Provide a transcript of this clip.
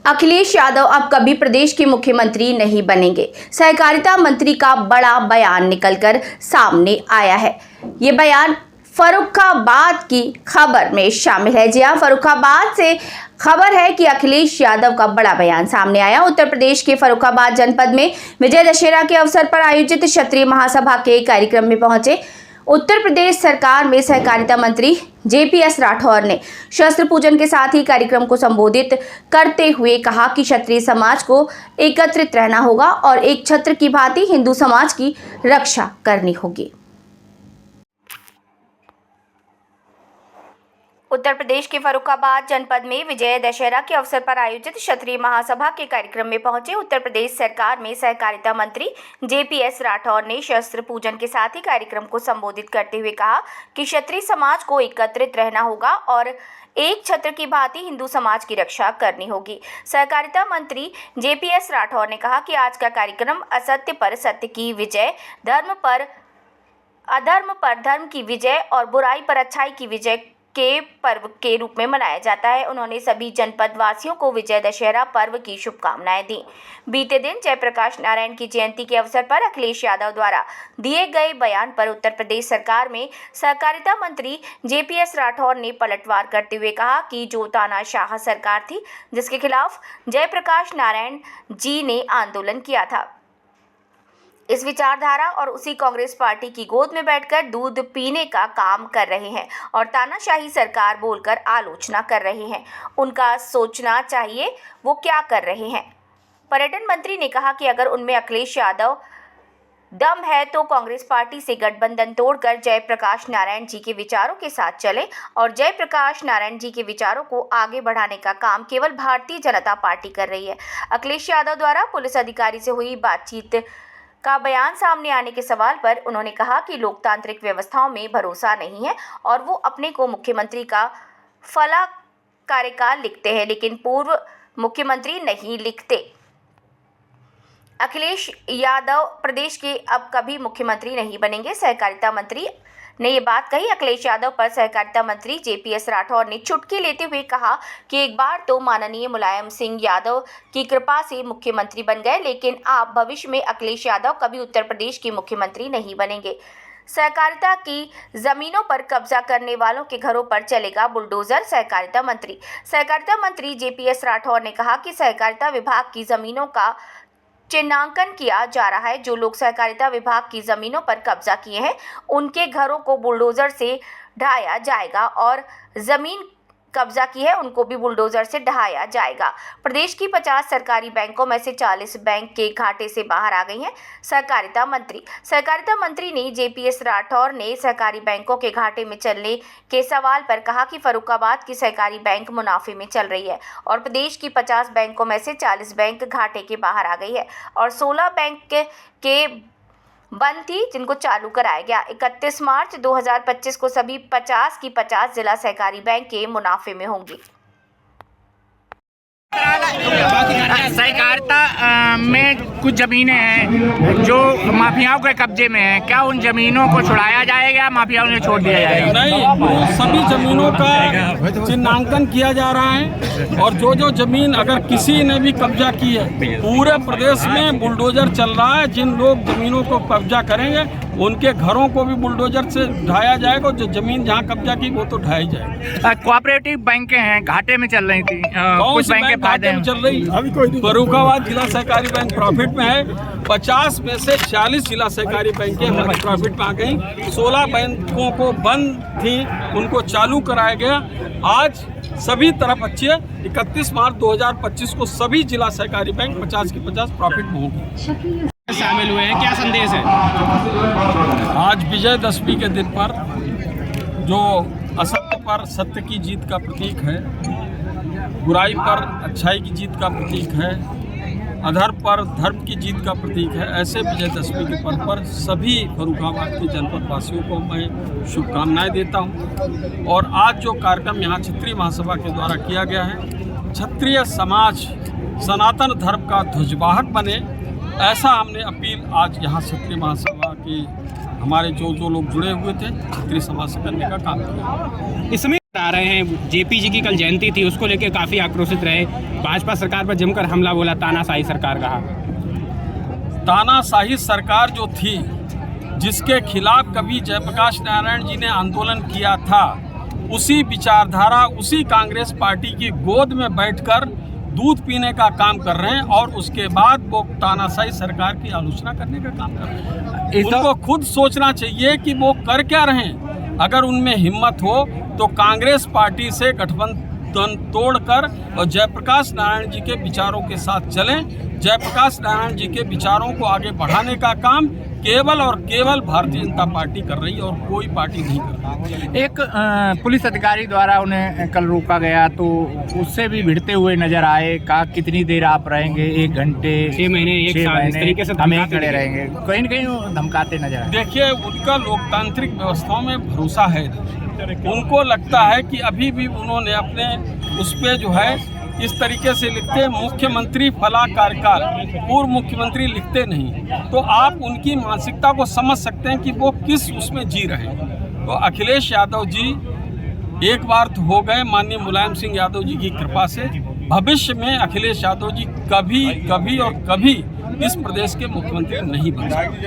अखिलेश यादव अब कभी प्रदेश के मुख्यमंत्री नहीं बनेंगे। सहकारिता मंत्री का बड़ा बयान निकलकर सामने आया है। ये बयान फर्रुखाबाद की खबर में शामिल है। जी हां, फर्रुखाबाद से खबर है कि अखिलेश यादव का बड़ा बयान सामने आया। उत्तर प्रदेश के फर्रुखाबाद जनपद में विजय दशहरा के अवसर पर आयोजित क्षत्रिय महासभा के कार्यक्रम में पहुंचे उत्तर प्रदेश सरकार में सहकारिता मंत्री JPS राठौर ने शस्त्र पूजन के साथ ही कार्यक्रम को संबोधित करते हुए कहा कि क्षत्रिय समाज को एकत्रित रहना होगा और एक छत्र की भांति हिंदू समाज की रक्षा करनी होगी। उत्तर प्रदेश के फर्रुखाबाद जनपद में विजय दशहरा के अवसर पर आयोजित क्षत्रिय महासभा के कार्यक्रम में पहुंचे उत्तर प्रदेश सरकार में सहकारिता मंत्री JPS राठौर ने शस्त्र पूजन के साथ ही कार्यक्रम को संबोधित करते हुए कहा कि क्षत्रिय समाज को एकत्रित रहना होगा और एक छत्र की भांति हिंदू समाज की रक्षा करनी होगी। सहकारिता मंत्री JPS राठौर ने कहा कि आज का कार्यक्रम असत्य पर सत्य की विजय, धर्म पर अधर्म पर धर्म की विजय और बुराई पर अच्छाई की विजय के पर्व के रूप में मनाया जाता है। उन्होंने सभी जनपद वासियों को विजय दशहरा पर्व की शुभकामनाएं दी। बीते दिन जयप्रकाश नारायण की जयंती के अवसर पर अखिलेश यादव द्वारा दिए गए बयान पर उत्तर प्रदेश सरकार में सहकारिता मंत्री JPS राठौर ने पलटवार करते हुए कहा कि जो तानाशाह सरकार थी जिसके खिलाफ जयप्रकाश नारायण जी ने आंदोलन किया था, इस विचारधारा और उसी कांग्रेस पार्टी की गोद में बैठकर दूध पीने का काम कर रहे हैं और तानाशाही सरकार बोलकर आलोचना कर रहे हैं। उनका सोचना चाहिए वो क्या कर रहे हैं। पर्यटन मंत्री ने कहा कि अगर उनमें अखिलेश यादव दम है तो कांग्रेस पार्टी से गठबंधन तोड़कर जयप्रकाश नारायण जी के विचारों के साथ चले और जयप्रकाश नारायण जी के विचारों को आगे बढ़ाने का काम केवल भारतीय जनता पार्टी कर रही है। अखिलेश यादव द्वारा पुलिस अधिकारी से हुई बातचीत का बयान सामने आने के सवाल पर उन्होंने कहा कि लोकतांत्रिक व्यवस्थाओं में भरोसा नहीं है और वो अपने को मुख्यमंत्री का फला कार्यकाल लिखते हैं लेकिन पूर्व मुख्यमंत्री नहीं लिखते। अखिलेश यादव प्रदेश के अब कभी मुख्यमंत्री नहीं बनेंगे। सहकारिता मंत्री ने ये बात कही। अखिलेश यादव पर सहकारिता मंत्री JPS राठौर ने चुटकी लेते हुए कहा कि एक बार तो माननीय मुलायम सिंह यादव की कृपा से मुख्यमंत्री बन गए, लेकिन आप भविष्य में अखिलेश यादव कभी उत्तर प्रदेश के मुख्यमंत्री नहीं बनेंगे। सहकारिता की जमीनों पर कब्जा करने वालों के घरों पर चलेगा बुलडोजर। सहकारिता मंत्री JPS राठौर ने कहा कि सहकारिता विभाग की जमीनों का चिन्हांकन किया जा रहा है। जो लोग सहकारिता विभाग की जमीनों पर कब्जा किए हैं उनके घरों को बुलडोजर से ढहाया जाएगा और जमीन कब्जा की है उनको भी बुलडोजर से ढहाया जाएगा। प्रदेश की 50 सरकारी बैंकों में से 40 बैंक के घाटे से बाहर आ गई हैं। सहकारिता मंत्री ने JPS राठौर ने सहकारी बैंकों के घाटे में चलने के सवाल पर कहा कि फर्रुखाबाद की सहकारी बैंक मुनाफे में चल रही है और प्रदेश की 50 बैंकों में से 40 बैंक घाटे के बाहर आ गई है और 16 बैंक के बंद थी जिनको चालू कराया गया। 31 मार्च 2025 को सभी 50 की 50 जिला सहकारी बैंक के मुनाफे में होंगी। सहकारिता में कुछ ज़मीनें हैं जो माफियाओं के कब्जे में हैं, क्या उन ज़मीनों को छुड़ाया जाएगा, माफियाओं ने छोड़ दिया जाएगा? नहीं, सभी ज़मीनों का चिन्हांकन किया जा रहा है और जो ज़मीन अगर किसी ने भी कब्जा की है पूरे प्रदेश में बुलडोजर चल रहा है। जिन लोग ज़मीनों को कब्जा करेंगे उनके घरों को भी बुलडोजर से ढाया जाएगा और जो ज़मीन जहाँ कब्जा की वो तो ढाई जाएगी। कोऑपरेटिव बैंकें हैं घाटे में चल रही थी, कुछ बैंकें फायदे में चल रही। फर्रुखाबाद जिला सहकारी बैंक प्रॉफिट में है। 50 में से 40 जिला सहकारी बैंकें प्रॉफिट में आ गई। 16 बैंकों को बंद थी उनको चालू कराया गया। आज सभी तरफ अच्छी है। 31 मार्च 2025 को सभी जिला सहकारी बैंक 50 की 50 प्रॉफिट में होंगी। शामिल हुए हैं, क्या संदेश है? आज विजयदशमी के दिन पर जो असत्य पर सत्य की जीत का प्रतीक है, बुराई पर अच्छाई की जीत का प्रतीक है, अधर्म पर धर्म की जीत का प्रतीक है, ऐसे विजयदशमी के पर्व पर सभी फर्रुखाबाद के जनपद वासियों को मैं शुभकामनाएं देता हूं। और आज जो कार्यक्रम यहाँ क्षत्रिय महासभा के द्वारा किया गया है, क्षत्रिय समाज सनातन धर्म का ध्वजवाहक बने, ऐसा हमने अपील आज यहाँ क्षत्रिय महासभा के हमारे जो लोग जुड़े हुए थे क्षत्रिय समाज से करने का काम किया। इसमें आ रहे हैं, जेपी जी की कल जयंती थी, उसको लेकर काफी आक्रोशित रहे। भाजपा सरकार पर जमकर हमला बोला, तानाशाही सरकार कहा। तानाशाही सरकार जो थी, जिसके खिलाफ कभी जयप्रकाश नारायण जी ने आंदोलन किया था, उसी विचारधारा, उसी कांग्रेस पार्टी की गोद में बैठकर दूध पीने का काम कर रहे हैं और उसके बाद वो तानाशाही सरकार की आलोचना करने का काम कर रहे हैं। उनको खुद सोचना चाहिए कि वो कर क्या रहे हैं। अगर उनमें हिम्मत हो तो कांग्रेस पार्टी से गठबंधन तोड़कर और जयप्रकाश नारायण जी के विचारों के साथ चलें। जयप्रकाश नारायण जी के विचारों को आगे बढ़ाने का काम केवल और केवल भारतीय जनता पार्टी कर रही है और कोई पार्टी नहीं कर रही। एक पुलिस अधिकारी द्वारा उन्हें कल रोका गया, तो उससे भी भिड़ते हुए नजर आए। कहा कितनी देर आप रहेंगे? 1 घंटे, 6 महीने, 1 साल, इस तरीके से हम ही धमकाते खड़े रहेंगे। कहीं न कहीं वो धमकाते नजर आए। देखिए, उनका लोकतांत्रिक व्यवस्थाओं में भरोसा है। उनको लगता है कि अभी भी उन्होंने अपने उस पर जो है इस तरीके से लिखते मुख्यमंत्री फला कार्यकाल, पूर्व मुख्यमंत्री लिखते नहीं। तो आप उनकी मानसिकता को समझ सकते हैं कि वो किस उसमें जी रहे हैं। तो अखिलेश यादव जी एक बार तो हो गए, माननीय मुलायम सिंह यादव जी की कृपा से। भविष्य में अखिलेश यादव जी कभी और कभी इस प्रदेश के मुख्यमंत्री नहीं बन सकते।